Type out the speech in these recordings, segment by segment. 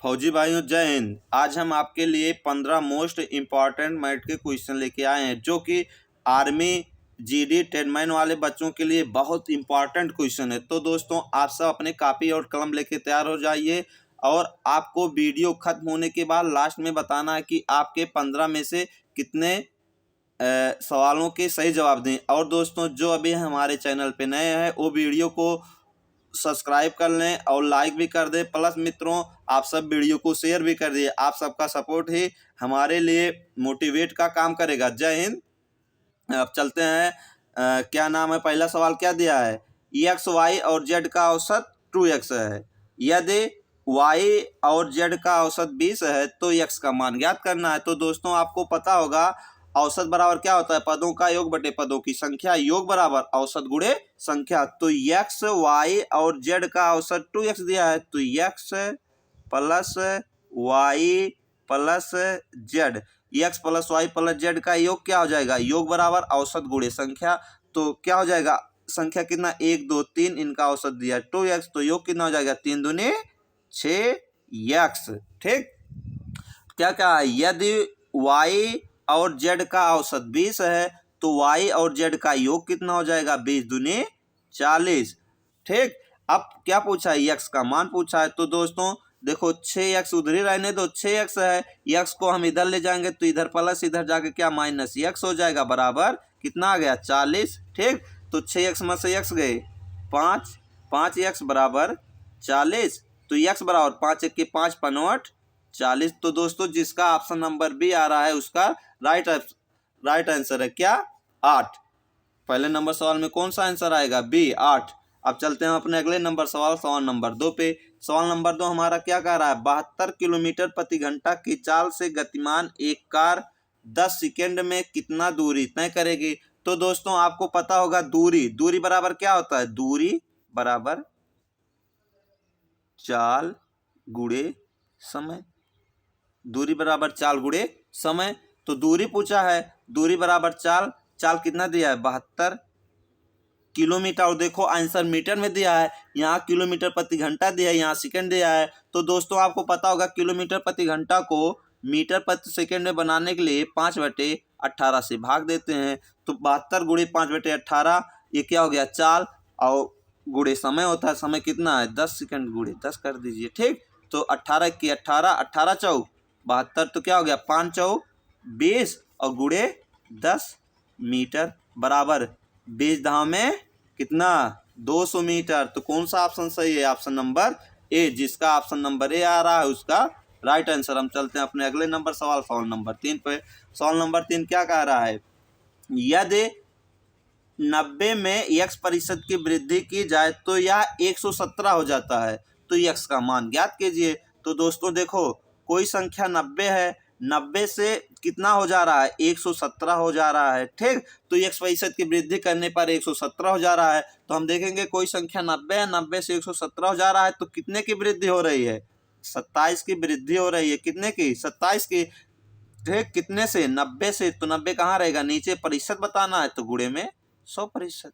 फौजी भाइयों जय हिंद। आज हम आपके लिए 15 मोस्ट इम्पॉर्टेंट मैथ के क्वेश्चन लेके आए हैं जो कि आर्मी जीडी टेनमैन वाले बच्चों के लिए बहुत इम्पॉर्टेंट क्वेश्चन है। तो दोस्तों आप सब अपने कापी और कलम लेके तैयार हो जाइए और आपको वीडियो खत्म होने के बाद लास्ट में बताना है कि आपके 15 में से कितने सवालों के सही जवाब दें। और दोस्तों जो अभी हमारे चैनल पे नए हैं वो वीडियो को सब्सक्राइब कर लें और लाइक भी कर दें, प्लस मित्रों आप सब वीडियो को शेयर भी कर दिए। आप सबका सपोर्ट ही हमारे लिए मोटिवेट का काम करेगा। जय हिंद। अब चलते हैं। क्या नाम है, पहला सवाल क्या दिया है, एक्स वाई और जेड का औसत 2x है। यदि y और z का औसत 20 है तो x का मान ज्ञात करना है। तो दोस्तों आपको पता होगा औसत बराबर क्या होता है, पदों का योग बटे पदों की संख्या, योग बराबर औसत गुणे संख्या। तो x y और z का औसत 2x दिया है तो x plus y plus z, x plus y plus z का योग क्या हो जाएगा, योग बराबर औसत गुणे संख्या। तो क्या हो जाएगा, संख्या कितना 1 2 3, इनका औसत दिया 2x तो योग कितना हो जाएगा 3 दूनी 6x। ठीक, क्या क्या है, यदि y और z का औसत 20 है तो y और z का योग कितना हो जाएगा 20 दूनी 40। ठीक, अब क्या पूछा है, x का मान पूछा है। तो दोस्तों देखो 6x उधर ही रहने दो, 6x है, x को हम इधर ले जाएंगे तो इधर प्लस इधर जाके क्या माइनस x हो जाएगा, बराबर कितना आ गया 40। ठीक, तो 6x में से x गए 5, 5x बराबर 40। तो x बराबर 5 1 के 5 5 40। तो दोस्तों जिसका ऑप्शन नंबर बी आ रहा है उसका राइट आंसर है क्या, 8। पहले नंबर सवाल में कौन सा आंसर आएगा, बी 8। अब चलते हैं अपने अगले नंबर सवाल नंबर 2 पे। सवाल नंबर 2 हमारा क्या कह रहा है, 72 किलोमीटर प्रति घंटा की चाल से गतिमान एक कार 10 सेकेंड में कितना दूरी तय करेगी। तो दोस्तों आपको पता होगा दूरी बराबर क्या होता है, दूरी बराबर चाल गुणे समय, दूरी बराबर चाल गुणे समय। तो दूरी पूछा है, दूरी बराबर चाल कितना दिया है 72 किलोमीटर, और देखो आंसर मीटर में दिया है, यहाँ किलोमीटर प्रति घंटा दिया है, यहाँ सेकंड दिया है। तो दोस्तों आपको पता होगा किलोमीटर प्रति घंटा को मीटर प्रति सेकंड में बनाने के लिए 5/18 से भाग देते हैं। तो 72 गुणे 5/18 ये क्या हो गया चाल, और गुणे समय होता है, समय कितना है 10 सेकंड, गुणे 10 कर दीजिए। ठीक, तो 18 की 18, 18 चौक 72, तो क्या हो गया 5 चौक 20 और गुणे 10 मीटर बराबर 20 धाव में कितना 200 मीटर। तो कौन सा ऑप्शन सही है, ऑप्शन नंबर ए। जिसका ऑप्शन नंबर ए आ रहा है उसका राइट आंसर। हम चलते हैं अपने अगले नंबर सवाल नंबर 3 पे। सवाल नंबर 3 क्या कह रहा है, यदि 90 में x% की वृद्धि की जाए तो यह 117 हो जाता है। तो x का मान ज्ञात कीजिए। तो दोस्तों देखो कोई संख्या 90 है, 90 से कितना हो जा रहा है 117 हो जा रहा है। ठीक, तो x% की वृद्धि करने पर 117 हो जा रहा है। तो हम देखेंगे कोई संख्या 90 है, 90 से 117 हो जा रहा है तो कितने की वृद्धि हो रही है, 27 की वृद्धि हो रही है। कितने की, 27 की। ठीक, कितने से 90 से, तो 90 कहाँ रहेगा नीचे, प्रतिशत बताना है तो गुणे में 100%,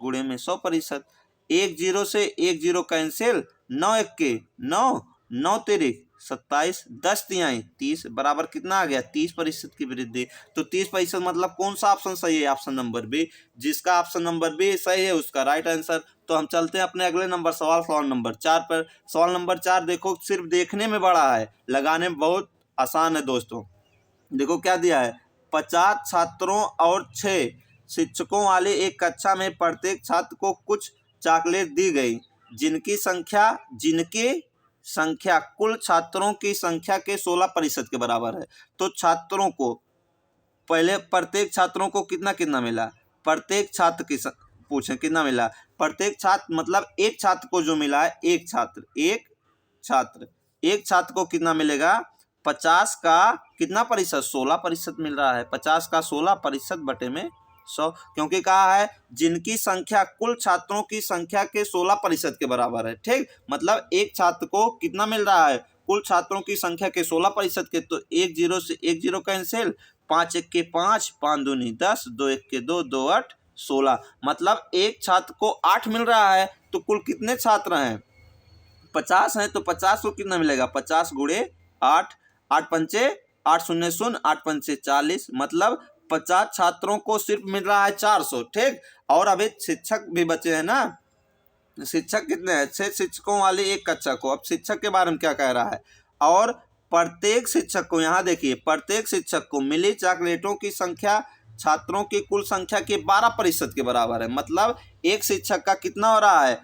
गुणे में 100%। 1 0 से 1 0 कैंसिल, 9 1 के 9, 9 तिरिक 27, 10 तिहाई 30 बराबर कितना आ गया 30% की वृद्धि। तो 30% मतलब कौन सा ऑप्शन सही है, ऑप्शन नंबर बी। जिसका ऑप्शन नंबर बी सही है उसका राइट आंसर। तो हम चलते हैं अपने अगले नंबर सवाल नंबर 4 पर। सवाल नंबर 4 देखो सिर्फ देखने में बड़ा है, लगाने में बहुत आसान है दोस्तों। देखो क्या दिया है, 50 छात्रों और 6 शिक्षकों वाले एक कक्षा में प्रत्येक छात्र को कुछ चॉकलेट दी गई जिनकी संख्या कुल छात्रों की संख्या के 16% के बराबर है। तो छात्रों को पहले प्रत्येक छात्रों को कितना कितना मिला, प्रत्येक छात्र की पूछें कितना मिला, प्रत्येक छात्र मतलब एक छात्र को जो मिला है, एक छात्र को कितना मिलेगा, 50 का कितना प्रतिशत 16% मिल रहा है। 50 का 16% बटे में 100, क्योंकि कहा है जिनकी संख्या कुल छात्रों की संख्या के 16% के बराबर है। ठीक, मतलब एक छात्र को कितना मिल रहा है, कुल छात्रों की संख्या के 16% के। तो 1 0 से 1 0 कैंसिल, 5 1 के 5, 5 दूनी 10, 2 1 के 2, 2 8 16, मतलब एक छात्र को 8 मिल रहा है। तो कुल कितने छात्र हैं, 50 है तो 50 को कितना मिलेगा, 50 गुणे 8, 8 पंचे 8 शून्य शून्य, 8 पंचे 40, मतलब 50 छात्रों को सिर्फ मिल रहा है 400। ठीक, और अभी शिक्षक भी बचे हैं ना, शिक्षक कितने हैं, 6 शिक्षकों वाली एक कक्षा को। अब शिक्षक के बारे में क्या कह रहा है, और प्रत्येक शिक्षक को, यहाँ देखिए, प्रत्येक शिक्षक को मिली चॉकलेटों की संख्या छात्रों की कुल संख्या के 12% के बराबर है। मतलब एक शिक्षक का कितना हो रहा है,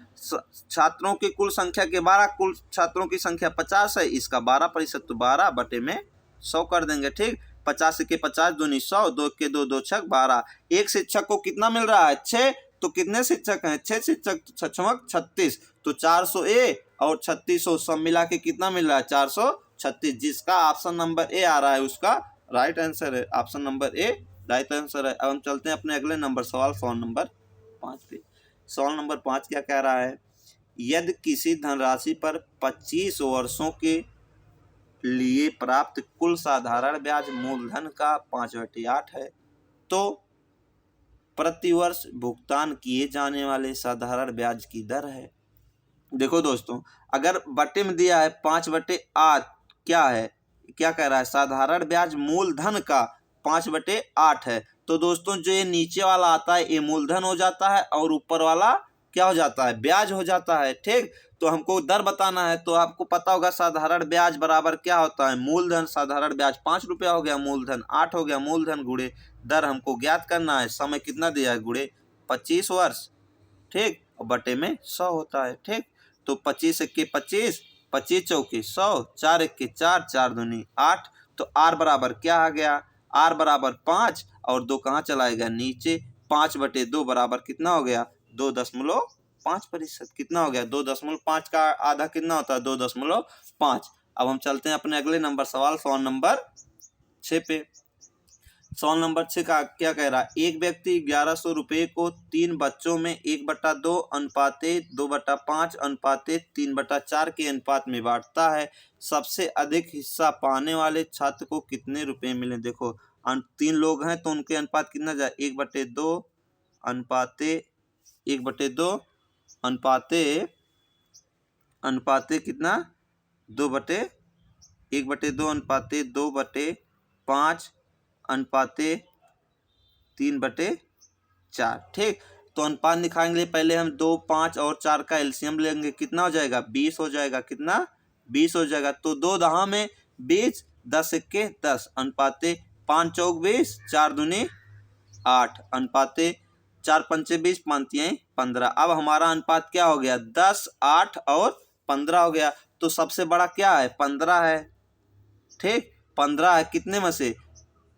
छात्रों की कुल संख्या के 12, कुल छात्रों की संख्या 50 है, इसका 12%, तो 12 बटे में 100 कर देंगे। ठीक, 50 के 50 दूनी 100, 2 के 2, 2 छक 12। एक शिक्षक को कितना मिल रहा है, 6, तो कितने शिक्षक हैं, 6 शिक्षक, 6 36, तो 400 ए और 3600 सब मिला के कितना मिल रहा है, 436, जिसका ऑप्शन नंबर ए आ रहा है उसका राइट आंसर है। Option number A right answer है। अब हम चलते हैं अपने अगले नंबर सवाल नंबर 5 पे। सवाल नंबर 5 क्या कह रहा है, यदि किसी धनराशि पर 25 वर्षों के लिए प्राप्त कुल साधारण ब्याज मूलधन का 5/8 है, तो प्रतिवर्ष भुगतान किए जाने वाले साधारण ब्याज की दर है। देखो दोस्तों, अगर बटे में दिया है 5/8, क्या है, क्या कह रहा है, साधारण ब्याज मूलधन का 5/8 है, तो दोस्तों जो ये नीचे वाला आता है ये मूलधन हो जाता है और ऊपर वाला क्या हो जाता है, ब्याज हो जाता है। ठीक, तो हमको दर बताना है, तो आपको पता होगा साधारण ब्याज बराबर क्या होता है, मूलधन, साधारण ब्याज 5 रुपया हो गया, मूलधन 8 हो गया, मूलधन गुणे दर हमको ज्ञात करना है। समय कितना दिया है, गुणे 25 वर्ष। ठीक, और बटे में 100 होता है। ठीक, तो 25 के 25, 25 चौके 100, 4 के 4, 4 दूनी 8, तो आर बराबर क्या आ गया, आर बराबर 5, और 2 कहाँ चलाएगा, नीचे, 5/2 बराबर कितना हो गया, 2.5%। कितना हो गया, 2.5 का आधा कितना होता है, 2.5। अब हम चलते हैं अपने अगले नंबर सवाल नंबर 6 पे। सवाल नंबर 6 का क्या कह रहा है, एक व्यक्ति 1100 रुपये को 3 बच्चों में 1/2 अनुपाते 2/5 अनुपाते 3/4 के अनुपात में बांटता है, सबसे अधिक हिस्सा पाने वाले छात्र को कितने रुपए मिले। देखो 3 लोग हैं तो उनके अनुपात कितना जाए, 1/2 अनुपाते 1/2 अनुपाते कितना, 1/2 अनुपाते 2/5 अनुपाते 3/4। ठीक, तो अनुपात निकालेंगे, पहले हम 2, 5 और 4 का एलसीएम लेंगे, कितना हो जाएगा, 20 हो जाएगा, कितना, 20 हो जाएगा। तो 2 दहा में 20, 10 के 10 अनुपाते 5 चौक 20, 4 दूनी 8 अनुपाते 4 पंचे 20, 5 तियाई 15। अब हमारा अनुपात क्या हो गया, 10, 8 और 15 हो गया। तो सबसे बड़ा क्या है, 15 है। ठीक, 15 है, कितने में से,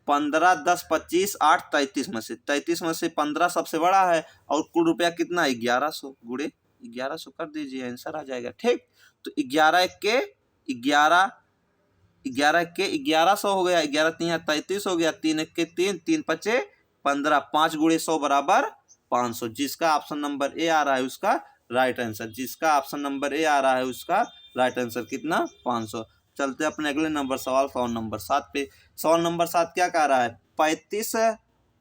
15, 10, 25, 8, 33 में से, 33 में से 15 सबसे बड़ा है, और कुल रुपया कितना, 1100 गुणे 1100 कर दीजिए, आंसर आ जाएगा। ठीक, तो 11 के 11, 11 के 1100 हो गया, 11 3 33 हो गया, 3 के 3, 3 5 15, 5 गुणे 100 बराबर 500, जिसका ऑप्शन नंबर ए आ रहा है उसका राइट आंसर, जिसका ऑप्शन नंबर ए आ रहा है उसका राइट आंसर कितना, 500। चलते अपने अगले नंबर सवाल नंबर 7 पे। सवाल नंबर 7 क्या कह रहा है, 35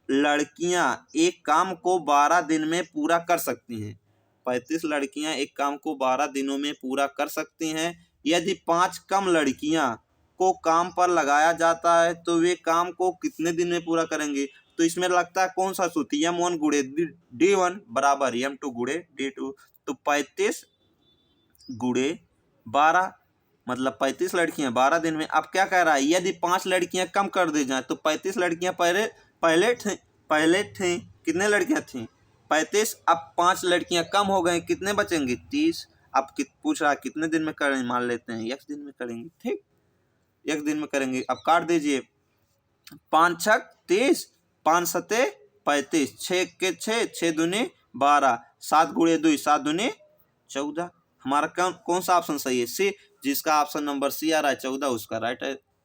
लड़कियां एक काम को 12 दिन में पूरा कर सकती हैं। 35 लड़कियां एक काम को 12 दिनों में पूरा कर सकती हैं। यदि 5 कम लड़कियां को काम पर लगाया जाता है तो वे काम को कितने दिन में पूरा करेंगे। तो इसमें लगता है कौन सा सूत्र, M1 गुणे D1 बराबर M2 गुणे D2। तो 35 गुणे 12 मतलब 35 लड़कियां 12 दिन में। अब क्या कह रहा है, यदि 5 लड़कियां कम कर दी जाए, तो 35 लड़कियां पहले थी कितने लड़कियां थी, 35, अब 5 लड़कियां कम हो गई, कितने बचेंगी, 30। अब पूछ रहा कितने दिन में करेंगे, मान लेते हैं 1 दिन में करेंगे। ठीक, 1 दिन में करेंगे। अब काट दीजिए, 5 छक 30, 5 सते 35, 6 के 6, 6 दूनी 12, 7 गुणे 2, 7 दूनी 14। हमारा कौन सा ऑप्शन सही है, सी, जिसका ऑप्शन नंबर सी आ रहा है 14 उसका राइट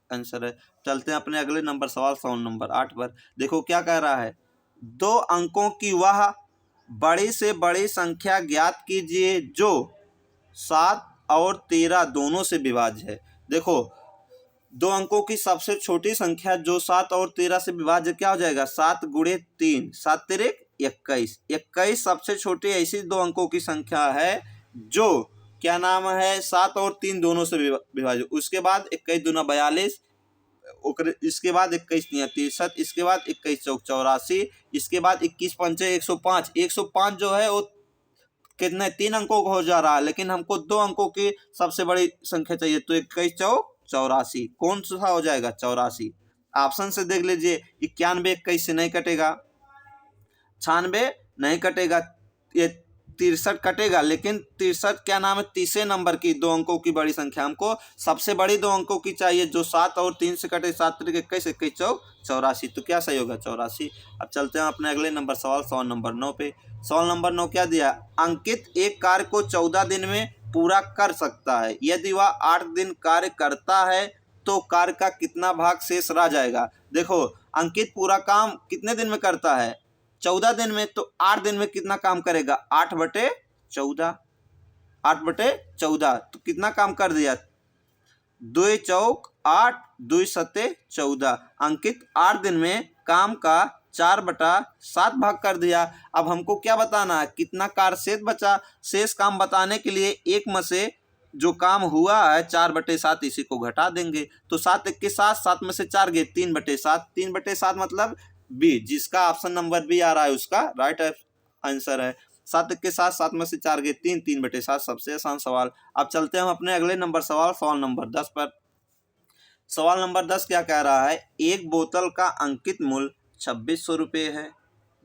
आंसर है। चलते हैं अपने अगले नंबर सवाल नंबर 8 पर। देखो क्या कह रहा है, 2 अंकों की वह बड़ी से बड़ी संख्या ज्ञात कीजिए जो 7 और 13 दोनों से विभाज्य है। देखो 2 अंकों की सबसे छोटी संख्या जो 7 और 13 से विभाज्य क्या हो जाएगा, 7 गुणे 3, 7 तेरे 21। 21 सबसे छोटी ऐसी 2 अंकों की संख्या है जो क्या नाम है, 7 और 3 दोनों से विभाजित। उसके बाद 21 दूना 42, इसके बाद 21 तिया 63, इसके बाद 21 चौक 84, इसके बाद 21 पंचे 105। 105 जो है वो कितने 3 अंकों का हो जा रहा है, लेकिन हमको 2 अंकों की सबसे बड़ी संख्या चाहिए, तो 21 चौक 84 कौन सा हो जाएगा, 84। ऑप्शन से देख लीजिए, 91 21 से नहीं कटेगा, 96 नहीं कटेगा, ये 63 कटेगा, लेकिन 63 क्या नाम है, तीसरे नंबर की 2 अंकों की बड़ी संख्या, हमको सबसे बड़ी 2 अंकों की चाहिए जो 7 और 3 से कटे, 7 3 21 21 चौक 84, तो क्या सही होगा, 84। अब चलते हैं अपने अगले नंबर सवाल, सवाल नंबर 9 पे। सवाल नंबर 9 क्या दिया, अंकित एक कार्य को 14 दिन में पूरा कर सकता है, यदि वह 8 दिन कार्य करता है तो कार्य का कितना भाग शेष रह जाएगा। देखो अंकित पूरा काम कितने दिन में करता है, 14 दिन में, तो 8 दिन में कितना काम करेगा, 8/14, 8/14, तो कितना काम कर दिया, 2 चौक 8, 2 सत्ते 14। अंकित 8 दिन में काम का 4/7 भाग कर दिया। अब हमको क्या बताना है, कितना कार्य शेष बचा। शेष काम बताने के लिए एक में से जो काम हुआ है 4/7 इसी को घटा देंगे, तो 7 1 के 7, 7 में से 4 गए 3/7, 3/7 मतलब बी, जिसका ऑप्शन नंबर बी आ रहा है उसका राइट आंसर है। 7 1 के 7, 7 में से 4 गए 3, 3/7, सबसे आसान सवाल। अब चलते हैं हम अपने अगले नंबर सवाल, सवाल नंबर 10 पर। सवाल नंबर 10 क्या कह रहा है, एक बोतल का अंकित मूल्य 2600 रुपये है,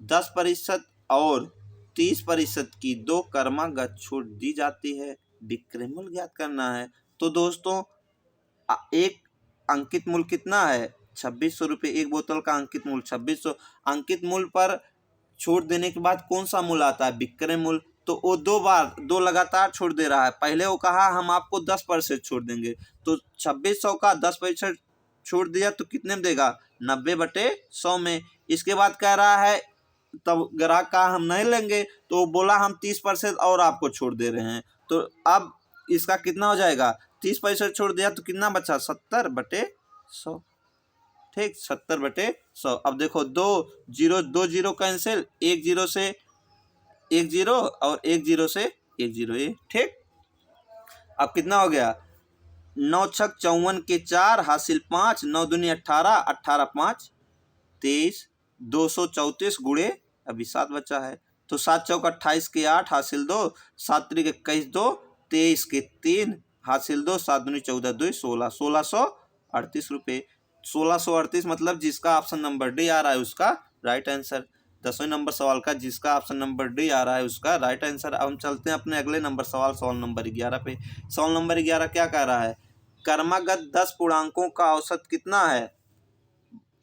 10% और 30% की 2 क्रमागत छूट दी जाती है, विक्रय मूल्य ज्ञात करना है। तो दोस्तों एक अंकित मूल्य कितना है, 2600 रुपये, एक बोतल का अंकित मूल्य 2600। अंकित मूल्य पर छूट देने के बाद कौन सा मूल्य आता है, विक्रय मूल्य, तो वो 2 लगातार छूट दे रहा है। पहले वो कहा हम आपको 10% छूट देंगे, तो 2600 का 10% छूट दिया तो कितने में देगा, 90/100 में। इसके बाद कह रहा है तब ग्राहक का हम नहीं लेंगे, तो बोला हम 30% और आपको छूट दे रहे हैं, तो अब इसका कितना हो जाएगा, 30% छोड़ दिया तो कितना बचा, 70/100, ठीक, 70/100। अब देखो 2 जीरो कैंसिल, 1 जीरो से 1 जीरो और 1 जीरो से 1 जीरो, ये ठीक। अब कितना हो गया, 9 छक 54 के 4 हासिल 5, 9 दूनी 18, 18 5 23, 234 गुणे अभी 7 बचा है, तो 7 चौक 28 के 8 हासिल 2, 7 त्रिक 21 2, 23 के 3 हासिल 2, 7 दूनी 14 2 16, 1638 रुपये। 1638 मतलब जिसका ऑप्शन नंबर डी आ रहा है उसका राइट आंसर। 10वें नंबर सवाल का जिसका ऑप्शन नंबर डी आ रहा है उसका राइट आंसर। अब हम चलते हैं अपने अगले नंबर सवाल, सवाल नंबर 11 पे। सवाल नंबर 11 क्या कह रहा है, क्रमागत 10 पूर्णांकों का औसत कितना है,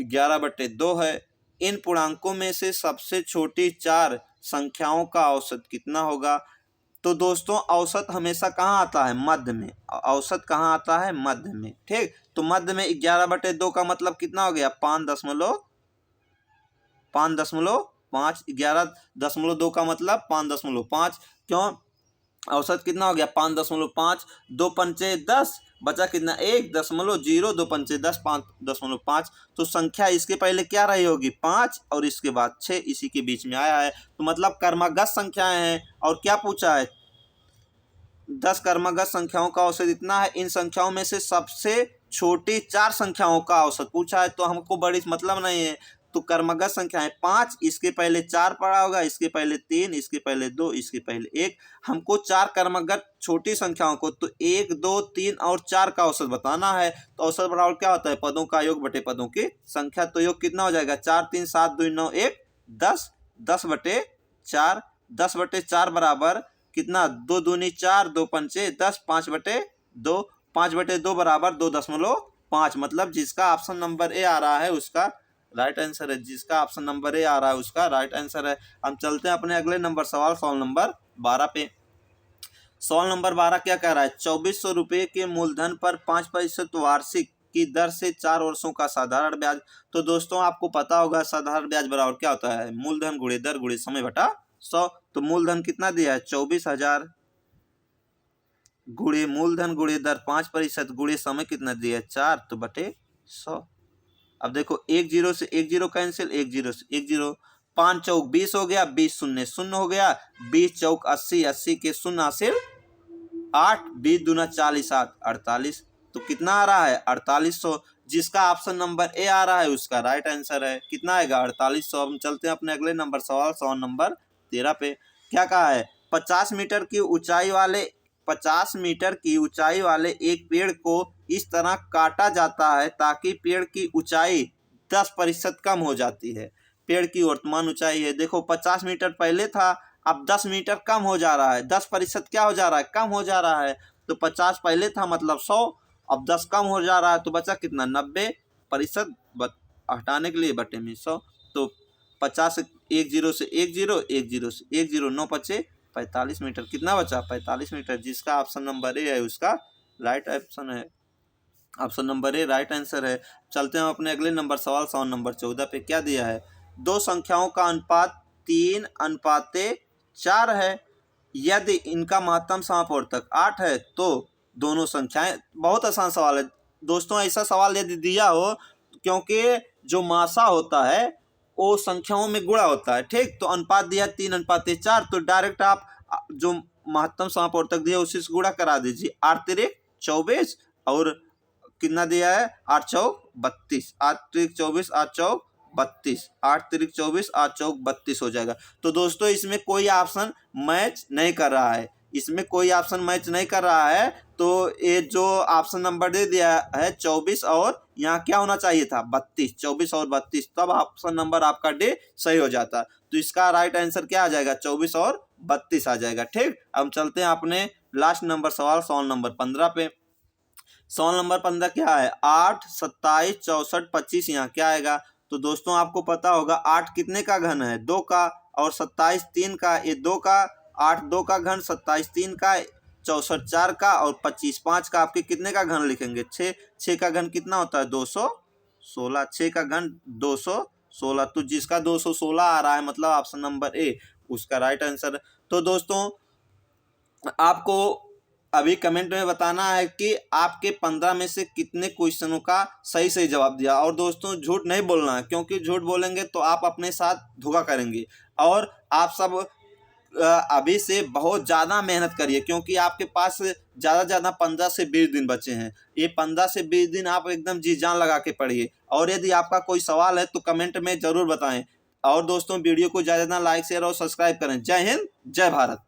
11/2 है। इन पूर्णांकों में से सबसे छोटी 4 संख्याओं का औसत कितना होगा। तो दोस्तों औसत हमेशा कहाँ आता है, मध्य में। औसत कहाँ आता है, मध्य में, ठीक। तो मध्य में 11/2 का मतलब कितना हो गया, 5.5, 11.2 का मतलब 5.5, क्यों, औसत कितना हो गया 5.5, 2 पंचे 10, बचा कितना 1.0, 2 पंचे 10, 5.5। तो संख्या इसके पहले क्या रही होगी, 5 और इसके बाद 6, इसी के बीच में आया है, तो मतलब क्रमागत संख्याएं हैं। और क्या पूछा है, 10 क्रमागत संख्याओं का औसत इतना है। इन संख्याओं में से सबसे छोटी 4 संख्याओं का औसत पूछा है, तो हमको बड़ी मतलब नहीं है, तो क्रमागत संख्याएं 5, इसके पहले 4 पड़ा होगा, इसके पहले 3, इसके पहले 2, इसके पहले 1। हमको 4 क्रमागत छोटी संख्याओं को, तो 1 2 3 और 4 का औसत बताना है। तो औसत बराबर क्या होता है, पदों का योग बटे पदों की संख्या। तो योग कितना हो जाएगा, 4 3 7 2 9 1 10, 10/4, 10/4 बराबर कितना, 2 दूनी 4, 2 पंचे 10, 5/2, 5/2 बराबर 2.5, मतलब जिसका ऑप्शन नंबर ए आ रहा है उसका राइट आंसर है, जिसका ऑप्शन नंबर ए आ रहा है उसका राइट आंसर है। हम चलते हैं अपने अगले नंबर सवाल, सवाल नंबर 12 पे। सवाल नंबर 12 क्या कह रहा है, 2400 रुपये के मूलधन पर 5% वार्षिक की दर से 4 वर्षों का साधारण ब्याज। तो दोस्तों आपको पता होगा साधारण ब्याज बराबर क्या होता है, मूलधन गुणे दर गुणे समय बटा 100। तो मूलधन कितना दिया है, 24,000 गुणे मूलधन गुणे दर 5% गुणे समय कितना दिया है, 4, तो बटे 100। अब देखो 1 जीरो से 1 जीरो कैंसिल, 1 जीरो से 1 जीरो, 5 चौक 20 हो गया, 20 शून्य शून्य हो गया, 20 चौक 80, 80 के शून्य हासिल 8 20 दूना 40 8 48। तो कितना आ रहा है 4800। जिसका ऑप्शन नंबर ए आ रहा है उसका राइट आंसर है। कितना आएगा 4800। हम चलते हैं अपने अगले नंबर सवाल सवाल नंबर 13 पे। क्या कहा है 50 मीटर की ऊंचाई वाले 50 मीटर की ऊंचाई वाले एक पेड़ को इस तरह काटा जाता है ताकि पेड़ की ऊंचाई 10% कम हो जाती है। पेड़ की वर्तमान ऊंचाई है, देखो 50 मीटर पहले था, अब 10 मीटर कम हो जा रहा है, 10% क्या हो जा रहा है कम हो जा रहा है। तो 50 पहले था मतलब 100, अब 10 कम हो जा रहा है तो बचा कितना 90%, हटाने के लिए बटे में 100। तो 50 एक जीरो से एक जीरो, एक जीरो से एक जीरो, 9 बचे 45 मीटर। कितना बचा 45 मीटर। जिसका ऑप्शन नंबर ए है उसका राइट ऑप्शन है, option number A right answer है। चलते हैं अपने अगले नंबर सवाल सवाल नंबर 14 पे। क्या दिया है दो संख्याओं का अनुपात 3:4 है। यदि इनका महत्तम समापवर्तक 8 है तो दोनों संख्याएं। बहुत आसान सवाल है दोस्तों, ऐसा सवाल यदि दिया हो, क्योंकि जो मासा होता है वो संख्याओं में गुणा होता है, ठीक। तो अनुपात दिया 3:4, तो डायरेक्ट आप जो महत्तम समापवर्तक दिया उसी से गुणा करा दीजिए। 8 तिरिक 24 और कितना दिया है 8 चौक 32, 8 तिरिक 24 8 चौक 32, 8 तिरिक 24 8 चौक 32 हो जाएगा। तो दोस्तों इसमें कोई ऑप्शन मैच नहीं कर रहा है, इसमें कोई ऑप्शन मैच नहीं कर रहा है। तो ये जो ऑप्शन नंबर दे दिया है 24 और यहाँ क्या होना चाहिए था 32, 24 और 32, तब ऑप्शन नंबर आपका डी सही हो जाता। तो इसका राइट आंसर क्या आ जाएगा 24 और 32 आ जाएगा, ठीक। अब हम चलते हैं अपने लास्ट नंबर सवाल सवाल नंबर 15 पे। सवाल नंबर 15 क्या है 8 27 64 25, यहाँ क्या आएगा। तो दोस्तों आपको पता होगा 8 कितने का घन है 2 का, और 27 3 का, ये 2 का, 8 2 का घन, 27 3 का, 64 4 का, और 25 5 का। आपके कितने का घन लिखेंगे 6, 6 का घन कितना होता है 216, 6 का घन 216। तो जिसका 216 आ रहा है मतलब ऑप्शन नंबर ए उसका राइट आंसर। तो दोस्तों आपको अभी कमेंट में बताना है कि आपके 15 में से कितने क्वेश्चनों का सही सही जवाब दिया। और दोस्तों झूठ नहीं बोलना है, क्योंकि झूठ बोलेंगे तो आप अपने साथ धोखा करेंगे। और आप सब अभी से बहुत ज़्यादा मेहनत करिए, क्योंकि आपके पास ज़्यादा 15 से 20 दिन बचे हैं। ये 15 से 20 दिन आप एकदम जी जान लगा के पढ़िए। और यदि आपका कोई सवाल है तो कमेंट में ज़रूर बताएं। और दोस्तों वीडियो को ज़्यादा लाइक शेयर और सब्सक्राइब करें। जय हिंद जय भारत।